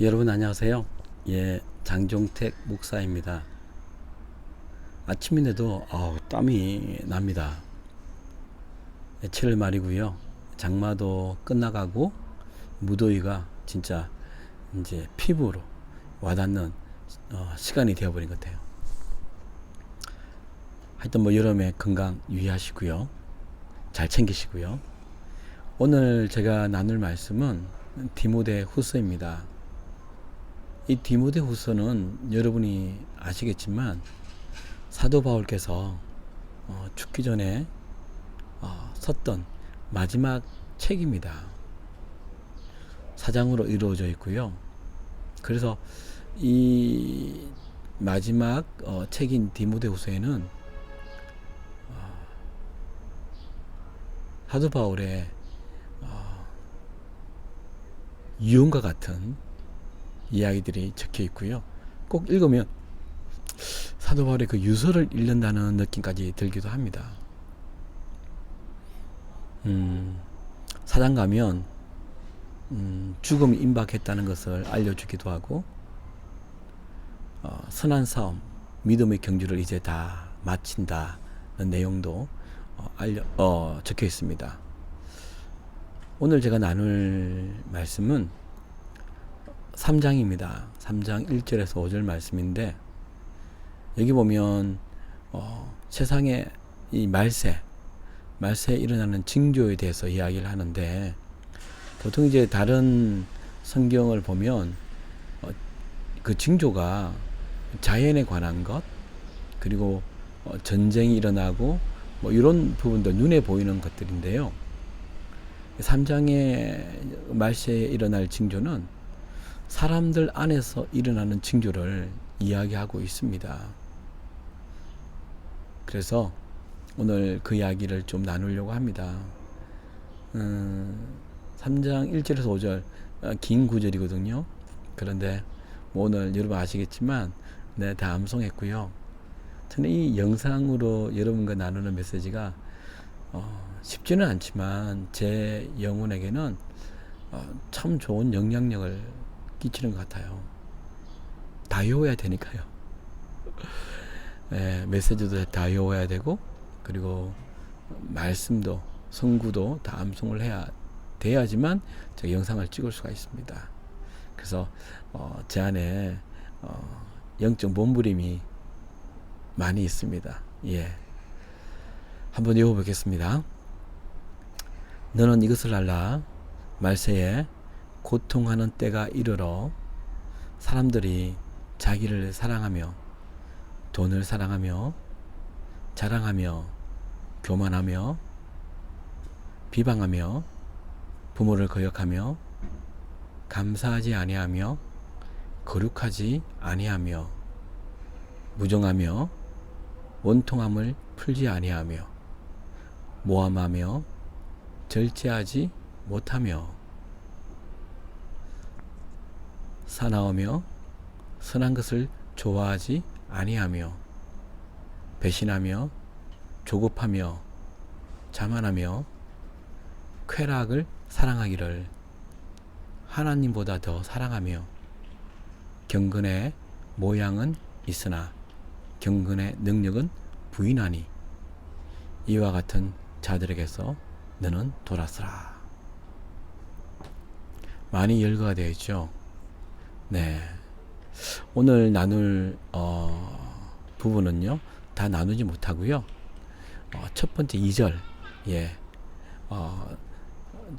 여러분 안녕하세요. 장종택 목사입니다. 아침인데도 땀이 납니다. 7월 말이고요. 장마도 끝나가고 무더위가 진짜 이제 피부로 와닿는 시간이 되어버린 것 같아요. 하여튼 여름에 건강 유의하시고요. 잘 챙기시고요. 오늘 제가 나눌 말씀은 디모데 후서입니다. 이 디모데 후서는 여러분이 아시겠지만 사도 바울께서 죽기 전에 썼던 마지막 책입니다. 사장으로 이루어져 있고요. 그래서 이 마지막 책인 디모데 후서에는 사도 바울의 유언과 같은 이야기들이 적혀 있고요. 꼭 읽으면 사도 바울의 그 유서를 읽는다는 느낌까지 들기도 합니다. 사장 가면 죽음이 임박했다는 것을 알려주기도 하고 선한 싸움, 믿음의 경주를 이제 다 마친다는 내용도 적혀 있습니다. 오늘 제가 나눌 말씀은 3장입니다. 3장 1절에서 5절 말씀인데, 여기 보면 세상의 이 말세에 일어나는 징조에 대해서 이야기를 하는데, 보통 이제 다른 성경을 보면 그 징조가 자연에 관한 것, 그리고 전쟁이 일어나고 이런 부분들, 눈에 보이는 것들인데요. 3장의 말세에 일어날 징조는 사람들 안에서 일어나는 징조를 이야기하고 있습니다. 그래서 오늘 그 이야기를 좀 나누려고 합니다. 3장 1절에서 5절 긴 구절이거든요. 그런데 오늘 여러분 아시겠지만 다 암송했고요. 저는 이 영상으로 여러분과 나누는 메시지가 쉽지는 않지만 제 영혼에게는 참 좋은 영향력을 끼치는 것 같아요. 다 외워야 되니까요. 메시지도 다 외워야 되고, 그리고 말씀도 성구도 다 암송을 해야 돼야지만 제가 영상을 찍을 수가 있습니다. 그래서 제 안에 영적 몸부림이 많이 있습니다. 한번 외워보겠습니다. 너는 이것을 알라. 말세에 고통하는 때가 이르러 사람들이 자기를 사랑하며 돈을 사랑하며 자랑하며 교만하며 비방하며 부모를 거역하며 감사하지 아니하며 거룩하지 아니하며 무정하며 원통함을 풀지 아니하며 모함하며 절제하지 못하며 사나우며 선한 것을 좋아하지 아니하며 배신하며 조급하며 자만하며 쾌락을 사랑하기를 하나님보다 더 사랑하며 경건의 모양은 있으나 경건의 능력은 부인하니 이와 같은 자들에게서 너는 돌아서라. 많이 열거가 되어 있죠. 오늘 나눌 부분은요 다 나누지 못하고요. 첫 번째 2절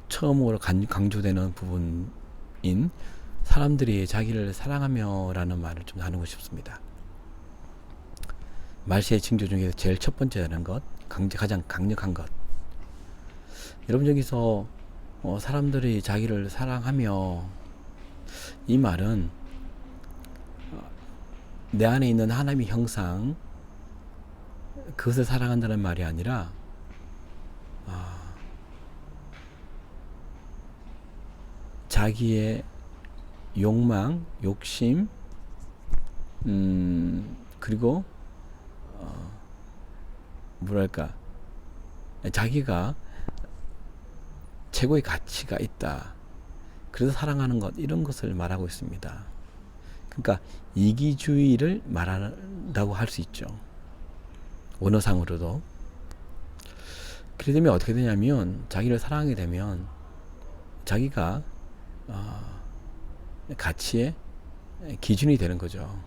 처음으로 강조되는 부분인 사람들이 자기를 사랑하며 라는 말을 좀 나누고 싶습니다. 말세의 징조 중에서 제일 첫 번째라는 것, 가장 강력한 것. 여러분, 여기서 사람들이 자기를 사랑하며, 이 말은 내 안에 있는 하나님의 형상, 그것을 사랑한다는 말이 아니라 자기의 욕망, 욕심, 그리고 자기가 최고의 가치가 있다. 그래서 사랑하는 것, 이런 것을 말하고 있습니다. 그러니까 이기주의를 말한다고 할 수 있죠. 원어상으로도. 그렇게 되면 어떻게 되냐면 자기를 사랑하게 되면 자기가 가치의 기준이 되는 거죠.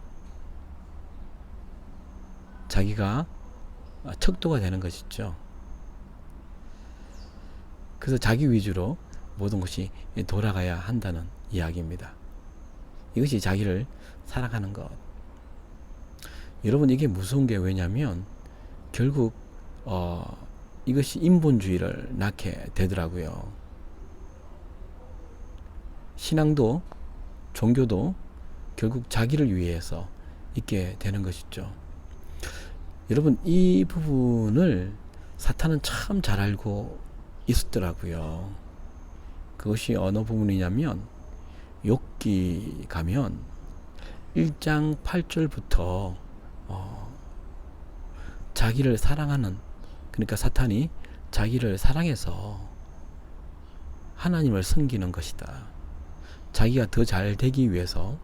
자기가 척도가 되는 것이죠. 그래서 자기 위주로 모든 것이 돌아가야 한다는 이야기입니다. 이것이 자기를 사랑하는 것. 여러분, 이게 무서운 게 왜냐면 결국 이것이 인본주의를 낳게 되더라고요. 신앙도 종교도 결국 자기를 위해서 있게 되는 것이죠. 여러분, 이 부분을 사탄은 참 잘 알고 있었더라고요. 그것이 어느 부분이냐면 욥기 가면 1장 8절부터 자기를 사랑하는, 그러니까 사탄이 자기를 사랑해서 하나님을 섬기는 것이다. 자기가 더 잘 되기 위해서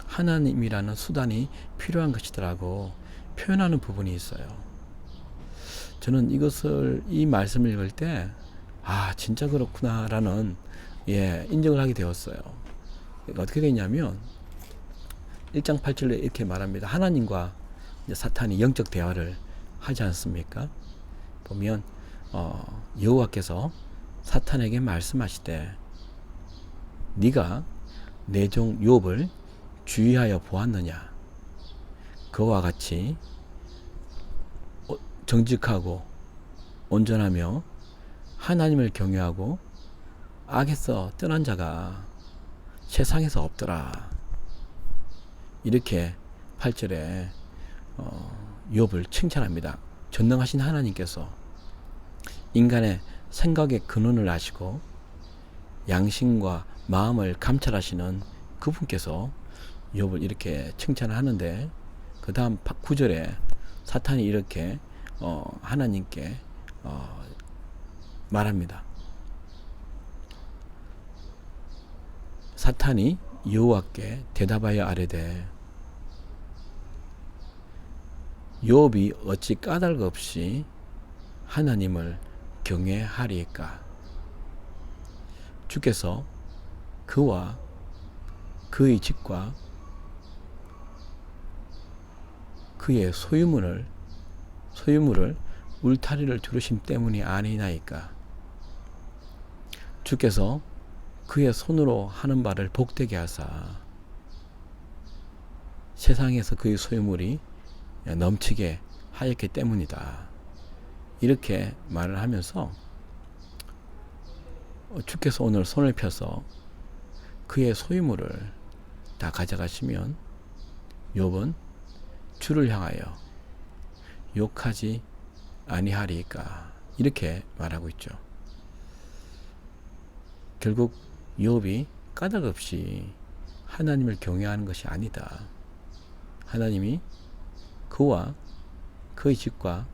하나님이라는 수단이 필요한 것이더라고 표현하는 부분이 있어요. 저는 이 말씀을 읽을 때 진짜 그렇구나 라는 인정을 하게 되었어요. 그러니까 어떻게 되냐면 1장 8절에 이렇게 말합니다. 하나님과 사탄이 영적 대화를 하지 않습니까? 보면 여호와께서 사탄에게 말씀하시되 네가 내 종 욥을 주의하여 보았느냐? 그와 같이 정직하고 온전하며 하나님을 경외하고 악에서 떠난 자가 세상에서 없더라. 이렇게 8절에 욥을 칭찬합니다. 전능하신 하나님께서 인간의 생각의 근원을 아시고 양심과 마음을 감찰하시는 그분께서 욥을 이렇게 칭찬을 하는데, 그 다음 9절에 사탄이 이렇게 하나님께 말합니다. 사탄이 여호와께 대답하여 아뢰되 욥이 어찌 까닭 없이 하나님을 경외하리이까? 주께서 그와 그의 집과 그의 소유물을 울타리를 두르심 때문이 아니나이까? 주께서 그의 손으로 하는 바를 복되게 하사 세상에서 그의 소유물이 넘치게 하였기 때문이다. 이렇게 말을 하면서 주께서 오늘 손을 펴서 그의 소유물을 다 가져가시면 욥은 주를 향하여 욕하지 아니하리까? 이렇게 말하고 있죠. 결국 욥이 까닭 없이 하나님을 경외하는 것이 아니다. 하나님이 그와 그의 집과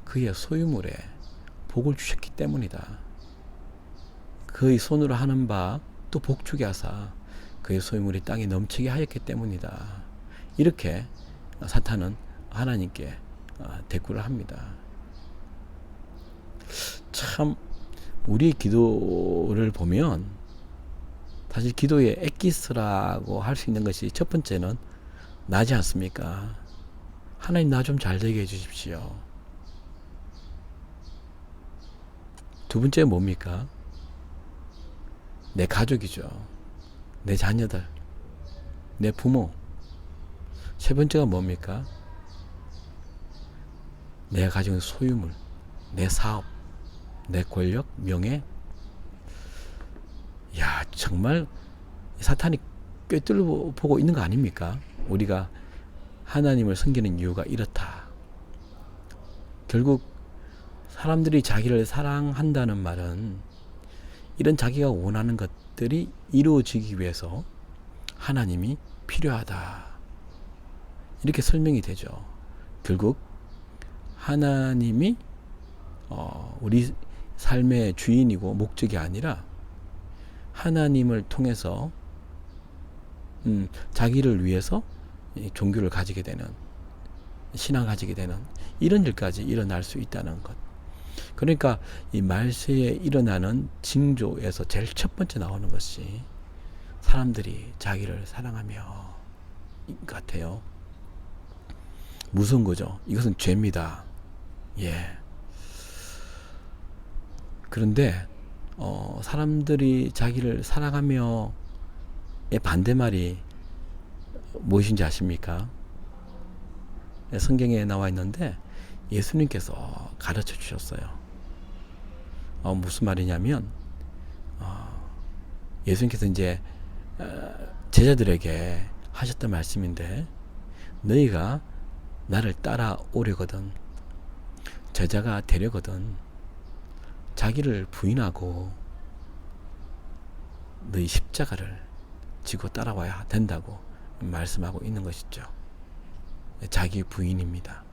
그의 소유물에 복을 주셨기 때문이다. 그의 손으로 하는 바 또 복주게 하사 그의 소유물이 땅에 넘치게 하였기 때문이다. 이렇게 사탄은 하나님께 대꾸를 합니다. 참 우리의 기도를 보면 사실 기도의 엑기스라고 할 수 있는 것이 첫 번째는 나지 않습니까? 하나님 나 좀 잘 되게 해주십시오. 두 번째 뭡니까? 내 가족이죠. 내 자녀들, 내 부모. 세 번째가 뭡니까? 내가 가지고 있는 소유물, 내 사업, 내 권력, 명예. 야, 정말 사탄이 꿰뚫어 보고 있는 거 아닙니까? 우리가 하나님을 섬기는 이유가 이렇다. 결국 사람들이 자기를 사랑한다는 말은 이런 자기가 원하는 것들이 이루어지기 위해서 하나님이 필요하다. 이렇게 설명이 되죠. 결국 하나님이 우리 삶의 주인이고 목적이 아니라 하나님을 통해서 자기를 위해서 이 종교를 가지게 되는, 신앙을 가지게 되는 이런 일까지 일어날 수 있다는 것. 그러니까 이 말세에 일어나는 징조에서 제일 첫 번째 나오는 것이 사람들이 자기를 사랑하며 인 것 같아요. 무서운 거죠. 이것은 죄입니다. 예. 그런데 사람들이 자기를 사랑하며의 반대말이 무엇인지 아십니까? 성경에 나와 있는데 예수님께서 가르쳐 주셨어요. 무슨 말이냐면 예수님께서 이제 제자들에게 하셨던 말씀인데, 너희가 나를 따라오려거든, 제자가 되려거든 자기를 부인하고 너희 십자가를 지고 따라와야 된다고 말씀하고 있는 것이죠. 자기 부인입니다.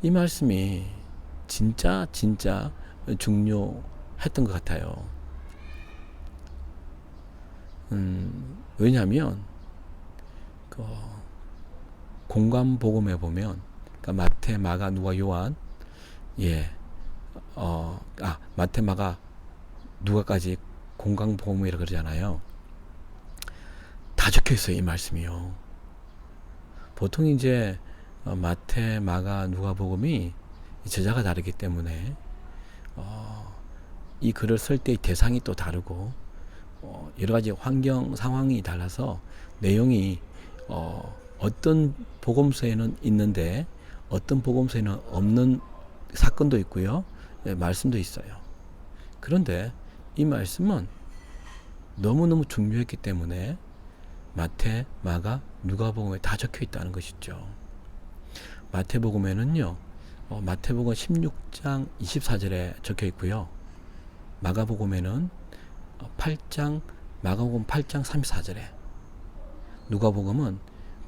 이 말씀이 진짜 중요했던 것 같아요. 왜냐하면 그 공관복음에 보면, 그러니까 마태, 마가, 누가, 요한, 마태, 마가, 누가까지 공관복음이라 그러잖아요. 다 적혀 있어요, 이 말씀이요. 보통 이제 마태, 마가, 누가복음이 저자가 다르기 때문에 이 글을 쓸 때의 대상이 또 다르고 여러 가지 환경 상황이 달라서 내용이 어떤 복음서에는 있는데 어떤 복음서에는 없는 사건도 있고요, 말씀도 있어요. 그런데 이 말씀은 너무너무 중요했기 때문에 마태, 마가, 누가복음에 다 적혀 있다는 것이죠. 마태복음에는요, 마태복음 16장 24절에 적혀 있고요, 마가복음에는 8장, 마가복음 8장 34절에, 누가복음은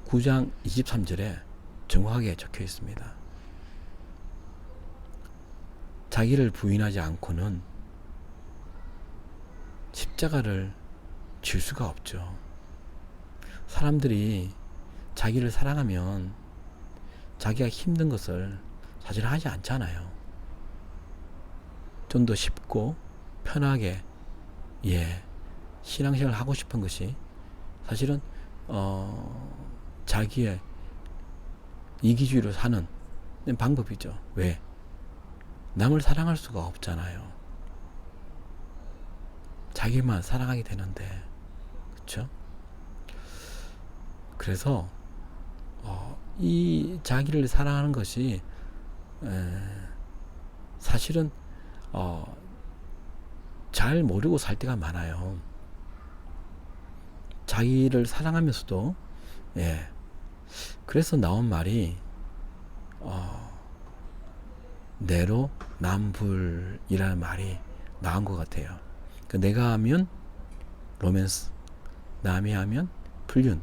9장 23절에 정확하게 적혀 있습니다. 자기를 부인하지 않고는 십자가를 질 수가 없죠. 사람들이 자기를 사랑하면 자기가 힘든 것을 사실 하지 않잖아요. 좀 더 쉽고 편하게 신앙생활을 하고 싶은 것이 사실은 자기의 이기주의로 사는 방법이죠. 왜? 남을 사랑할 수가 없잖아요. 자기만 사랑하게 되는데, 그렇죠? 그래서 이 자기를 사랑하는 것이 사실은 잘 모르고 살 때가 많아요. 자기를 사랑하면서도, 그래서 나온 말이 내로 남불이라는 말이 나온 것 같아요. 그러니까 내가 하면 로맨스, 남이 하면 불륜.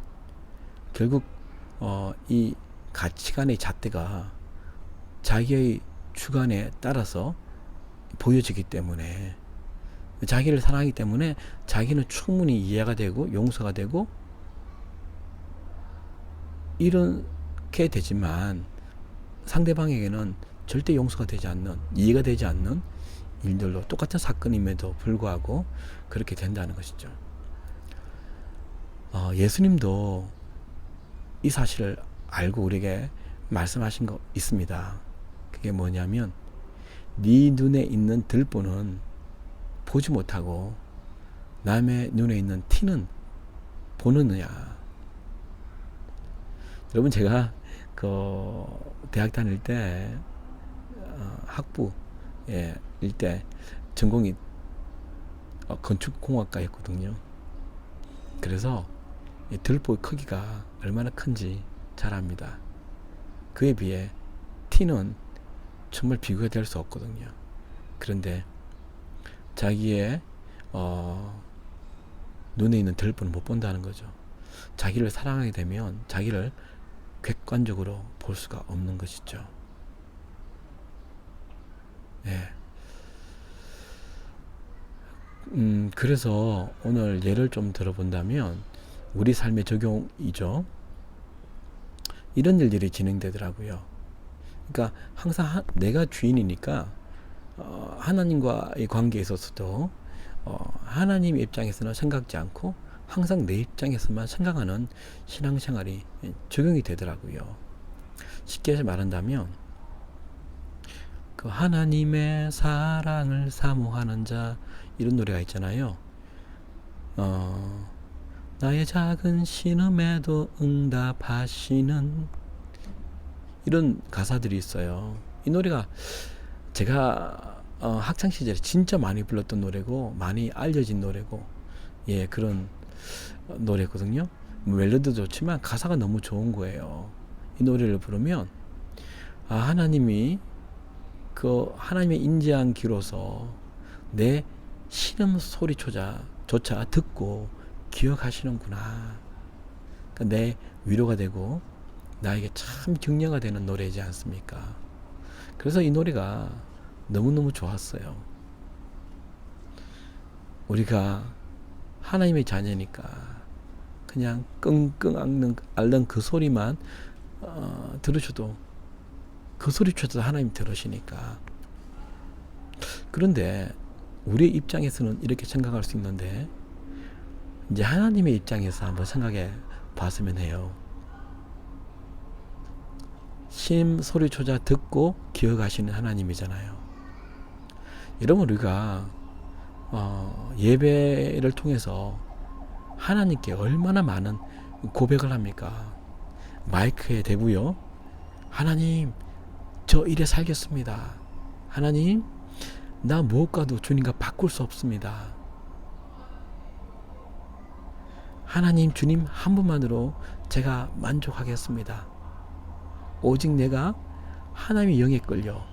결국 이 가치관의 잣대가 자기의 주관에 따라서 보여지기 때문에, 자기를 사랑하기 때문에 자기는 충분히 이해가 되고 용서가 되고 이렇게 되지만 상대방에게는 절대 용서가 되지 않는, 이해가 되지 않는 일들로, 똑같은 사건임에도 불구하고 그렇게 된다는 것이죠. 예수님도 이 사실을 알고 우리에게 말씀하신 거 있습니다. 그게 뭐냐면, 네 눈에 있는 들보는 보지 못하고 남의 눈에 있는 티는 보느냐. 여러분, 제가 그 대학 다닐 때 학부 일 때 전공이 건축공학과였거든요. 그래서 이 들보의 크기가 얼마나 큰지 잘 압니다. 그에 비해 티는 정말 비교가 될 수 없거든요. 그런데 자기의 눈에 있는 들보는 못 본다는 거죠. 자기를 사랑하게 되면 자기를 객관적으로 볼 수가 없는 것이죠. 그래서 오늘 예를 좀 들어본다면 우리 삶의 적용이죠. 이런 일들이 진행되더라고요. 그러니까 항상 내가 주인이니까 하나님과의 관계에 있어서도 하나님 입장에서는 생각지 않고 항상 내 입장에서만 생각하는 신앙생활이 적용이 되더라고요. 쉽게 말한다면 그 하나님의 사랑을 사모하는 자, 이런 노래가 있잖아요. 나의 작은 신음에도 응답하시는, 이런 가사들이 있어요. 이 노래가 제가 학창 시절에 진짜 많이 불렀던 노래고 많이 알려진 노래고, 예, 그런 노래거든요. 멜로디도 좋지만 가사가 너무 좋은 거예요. 이 노래를 부르면 하나님이 그 하나님의 인자한 귀로서 내 신음 소리조차 듣고 기억하시는구나. 그러니까 내 위로가 되고 나에게 참 격려가 되는 노래이지 않습니까? 그래서 이 노래가 너무너무 좋았어요. 우리가 하나님의 자녀니까 그냥 끙끙 앓는 그 소리만 들으셔도, 그 소리조차도 하나님 들으시니까. 그런데 우리의 입장에서는 이렇게 생각할 수 있는데, 이제 하나님의 입장에서 한번 생각해 봤으면 해요. 심 소리조차 듣고 기억하시는 하나님이잖아요. 여러분, 우리가 예배를 통해서 하나님께 얼마나 많은 고백을 합니까? 마이크에 대고요. 하나님, 저 이래 살겠습니다. 하나님, 나 무엇과도 주님과 바꿀 수 없습니다. 하나님, 주님 한 분만으로 제가 만족하겠습니다. 오직 내가 하나님의 영에 끌려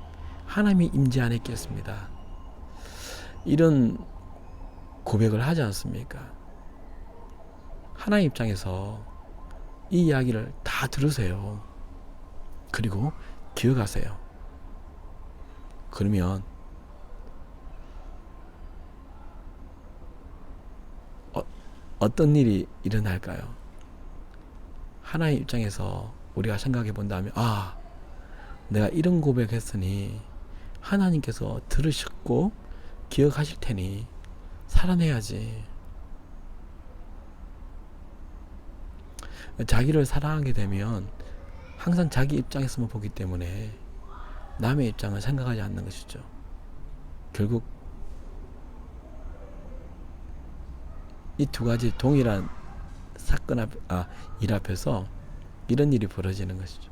하나님의 임재 안에 있겠습니다. 이런 고백을 하지 않습니까? 하나님 입장에서 이 이야기를 다 들으세요. 그리고 기억하세요. 그러면 어떤 일이 일어날까요? 하나님 입장에서 우리가 생각해 본다면, 내가 이런 고백했으니 하나님께서 들으셨고 기억하실 테니 살아내야지. 자기를 사랑하게 되면 항상 자기 입장에서만 보기 때문에 남의 입장을 생각하지 않는 것이죠. 결국 이 두 가지 동일한 사건 일 앞에서 이런 일이 벌어지는 것이죠.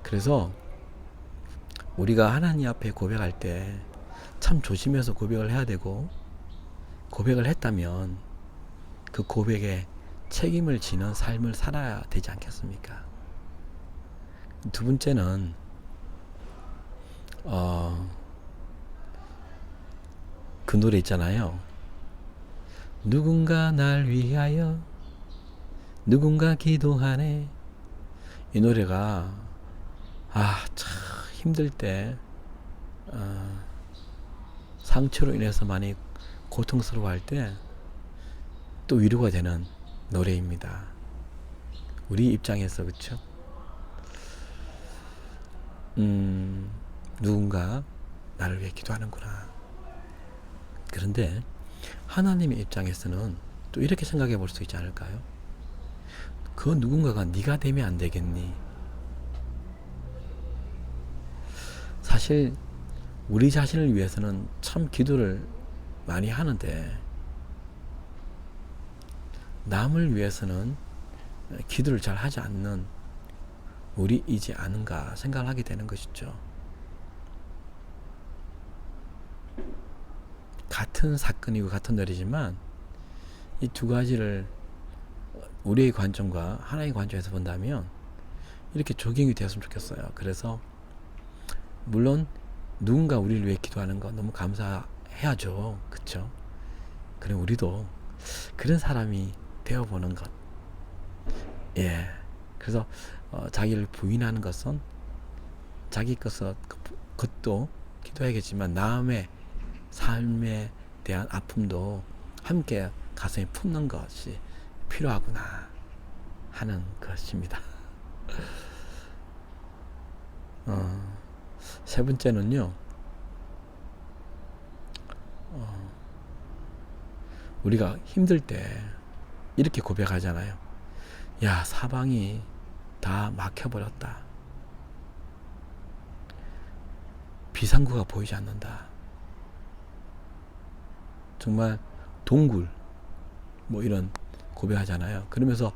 그래서 우리가 하나님 앞에 고백할 때 참 조심해서 고백을 해야 되고, 고백을 했다면 그 고백에 책임을 지는 삶을 살아야 되지 않겠습니까? 두 번째는 그 노래 있잖아요. 누군가 날 위하여 누군가 기도하네. 이 노래가 참 힘들 때 상처로 인해서 많이 고통스러워할 때 또 위로가 되는 노래입니다. 우리 입장에서. 그렇죠? 누군가 나를 위해 기도하는구나. 그런데 하나님의 입장에서는 또 이렇게 생각해 볼 수 있지 않을까요? 그 누군가가 네가 되면 안 되겠니? 사실 우리 자신을 위해서는 참 기도를 많이 하는데 남을 위해서는 기도를 잘 하지 않는 우리이지 않은가 생각을 하게 되는 것이죠. 같은 사건이고 같은 노래지만 이 두 가지를 우리의 관점과 하나의 관점에서 본다면 이렇게 적용이 되었으면 좋겠어요. 그래서 물론 누군가 우리를 위해 기도하는 거 너무 감사해야죠. 그렇죠? 그래, 우리도 그런 사람이 되어보는 것. 예. 그래서 자기를 부인하는 것은 자기 것도 기도해야겠지만 남의 삶의 대한 아픔도 함께 가슴에 품는 것이 필요하구나 하는 것입니다. 세 번째는요, 우리가 힘들 때 이렇게 고백하잖아요. 야, 사방이 다 막혀버렸다. 비상구가 보이지 않는다. 정말 동굴 뭐 이런 고백하잖아요. 그러면서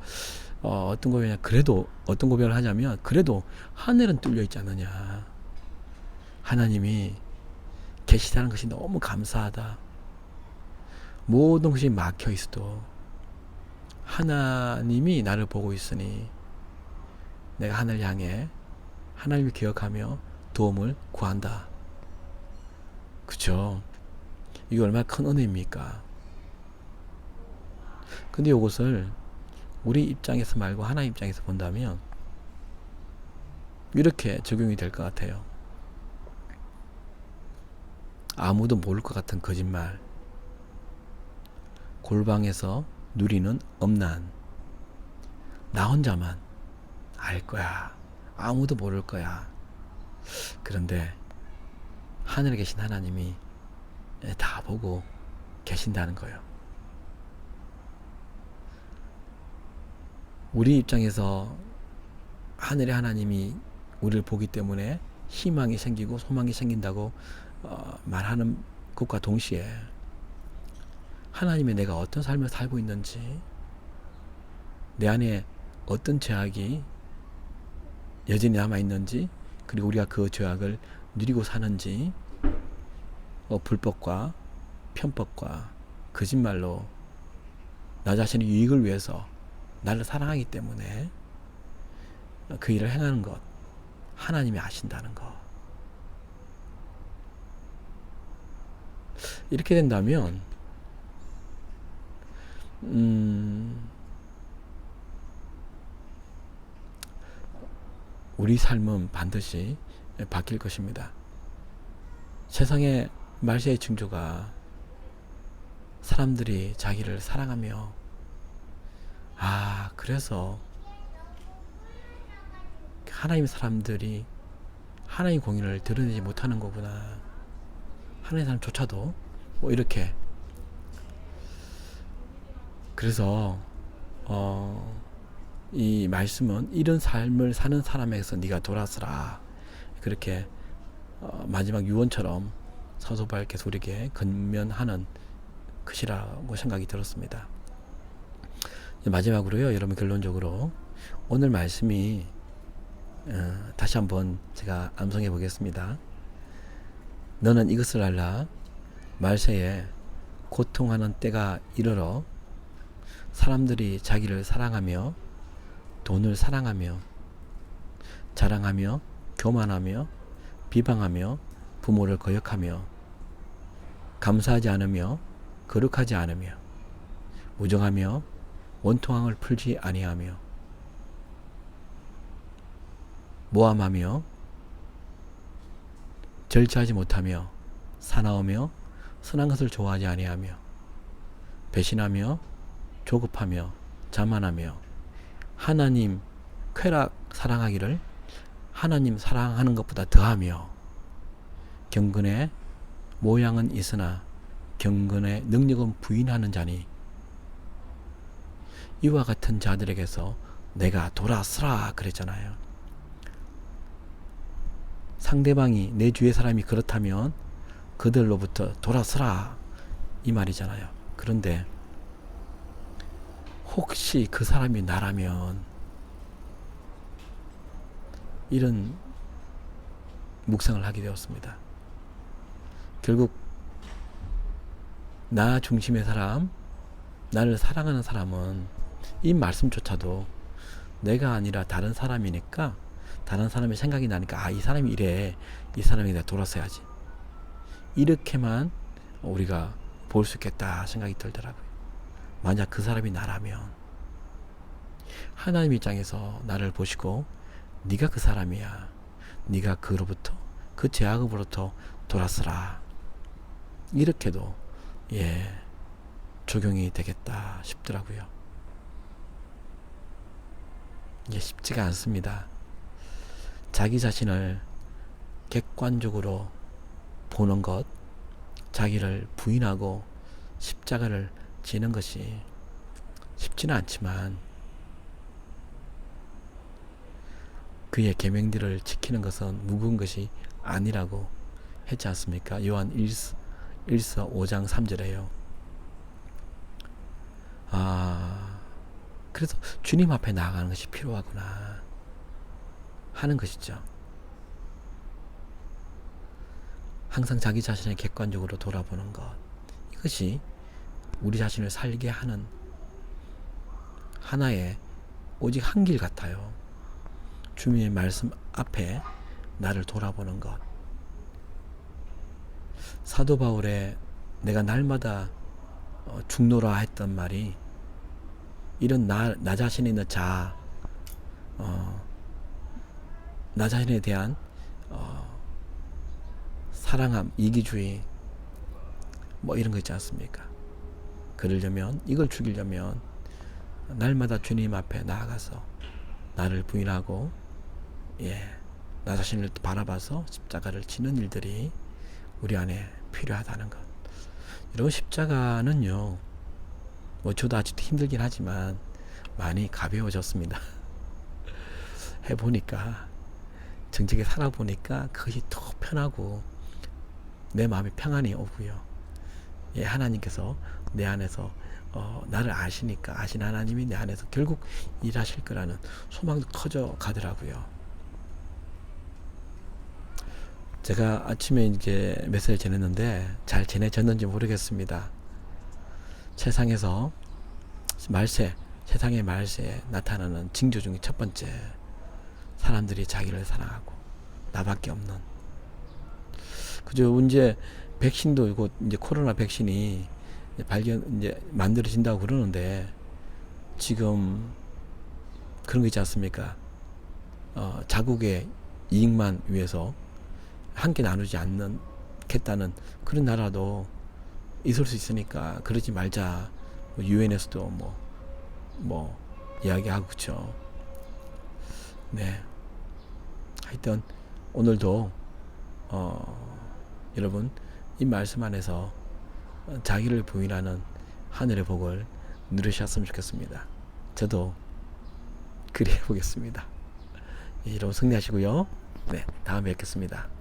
어떤 고백이냐, 그래도 어떤 고백을 하냐면, 그래도 하늘은 뚫려 있지 않느냐. 하나님이 계시다는 것이 너무 감사하다. 모든 것이 막혀 있어도 하나님이 나를 보고 있으니 내가 하늘 향해 하나님을 기억하며 도움을 구한다. 그쵸? 이게 얼마나 큰 은혜입니까? 근데 이것을 우리 입장에서 말고 하나님 입장에서 본다면 이렇게 적용이 될 것 같아요. 아무도 모를 것 같은 거짓말, 골방에서 누리는 엄난, 나 혼자만 알 거야. 아무도 모를 거야. 그런데 하늘에 계신 하나님이 다 보고 계신다는 거예요. 우리 입장에서 하늘의 하나님이 우리를 보기 때문에 희망이 생기고 소망이 생긴다고 말하는 것과 동시에 하나님의 내가 어떤 삶을 살고 있는지, 내 안에 어떤 죄악이 여전히 남아있는지, 그리고 우리가 그 죄악을 누리고 사는지, 불법과 편법과 거짓말로 나 자신의 유익을 위해서 나를 사랑하기 때문에 그 일을 행하는 것, 하나님이 아신다는 것. 이렇게 된다면 우리 삶은 반드시 바뀔 것입니다. 세상의 말세의 징조가 사람들이 자기를 사랑하며, 그래서 하나님 사람들이 하나님 공의를 드러내지 못하는 거구나. 하나님 사람조차도 뭐 이렇게. 그래서 이 말씀은 이런 삶을 사는 사람에게서 네가 돌아서라. 그렇게 마지막 유언처럼 사도 바울께서 우리에게 권면하는 것이라고 생각이 들었습니다. 마지막으로요, 여러분, 결론적으로 오늘 말씀이 다시 한번 제가 암송해 보겠습니다. 너는 이것을 알라. 말세에 고통하는 때가 이르러 사람들이 자기를 사랑하며 돈을 사랑하며 자랑하며 교만하며 비방하며 부모를 거역하며 감사하지 않으며 거룩하지 않으며 무정하며 원통함을 풀지 아니하며 모함하며 절제하지 못하며 사나우며 선한 것을 좋아하지 아니하며 배신하며 조급하며 자만하며 하나님 쾌락 사랑하기를 하나님 사랑하는 것보다 더하며 경건의 모양은 있으나 경건의 능력은 부인하는 자니 이와 같은 자들에게서 내가 돌아서라 그랬잖아요. 상대방이 내 주위의 사람이 그렇다면 그들로부터 돌아서라 이 말이잖아요. 그런데 혹시 그 사람이 나라면, 이런 묵상을 하게 되었습니다. 결국 나 중심의 사람, 나를 사랑하는 사람은 이 말씀조차도 내가 아니라 다른 사람이니까, 다른 사람의 생각이 나니까 이 사람이 이래, 이 사람이 내가 돌아서야지, 이렇게만 우리가 볼 수 있겠다 생각이 들더라고요. 만약 그 사람이 나라면 하나님 입장에서 나를 보시고 네가 그 사람이야, 네가 그로부터, 그 죄악으로부터 돌아서라, 이렇게도 예, 적용이 되겠다 싶더라고요. 이게 쉽지가 않습니다. 자기 자신을 객관적으로 보는 것, 자기를 부인하고 십자가를 지는 것이 쉽지는 않지만 그의 계명들을 지키는 것은 무거운 것이 아니라고 했지 않습니까? 요한 1서 5장 3절에요. 그래서 주님 앞에 나아가는 것이 필요하구나 하는 것이죠. 항상 자기 자신을 객관적으로 돌아보는 것, 이것이 우리 자신을 살게 하는 하나의 오직 한 길 같아요. 주님의 말씀 앞에 나를 돌아보는 것. 사도 바울의 내가 날마다 죽노라 했던 말이 이런 나 자신에 있는 자아, 나 자신에 대한 사랑함, 이기주의 뭐 이런 거 있지 않습니까? 그러려면, 이걸 죽이려면 날마다 주님 앞에 나아가서 나를 부인하고 나 자신을 바라봐서 십자가를 지는 일들이 우리 안에 필요하다는 것. 여러분, 십자가는요, 뭐 저도 아직도 힘들긴 하지만 많이 가벼워졌습니다. 해보니까, 정직하게 살아보니까 그것이 더 편하고 내 마음에 평안이 오고요. 하나님께서 내 안에서 나를 아시니까, 아신 하나님이 내 안에서 결국 일하실 거라는 소망도 커져 가더라고요. 제가 아침에 이제 메시지를 전했는데 잘 전해졌는지 모르겠습니다. 세상에서 세상의 말세에 나타나는 징조 중에 첫 번째, 사람들이 자기를 사랑하고 나밖에 없는. 그죠? 이제 백신도 이제 코로나 백신이 이제 만들어진다고 그러는데, 지금 그런 거 있지 않습니까? 자국의 이익만 위해서 함께 나누지 않겠다는 그런 나라도 있을 수 있으니까 그러지 말자. 유엔에서도 뭐 이야기하고, 그쵸? 네. 하여튼 오늘도 여러분, 이 말씀 안에서 자기를 부인하는 하늘의 복을 누리셨으면 좋겠습니다. 저도 그리 해보겠습니다. 여러분, 승리하시고요. 네, 다음에 뵙겠습니다.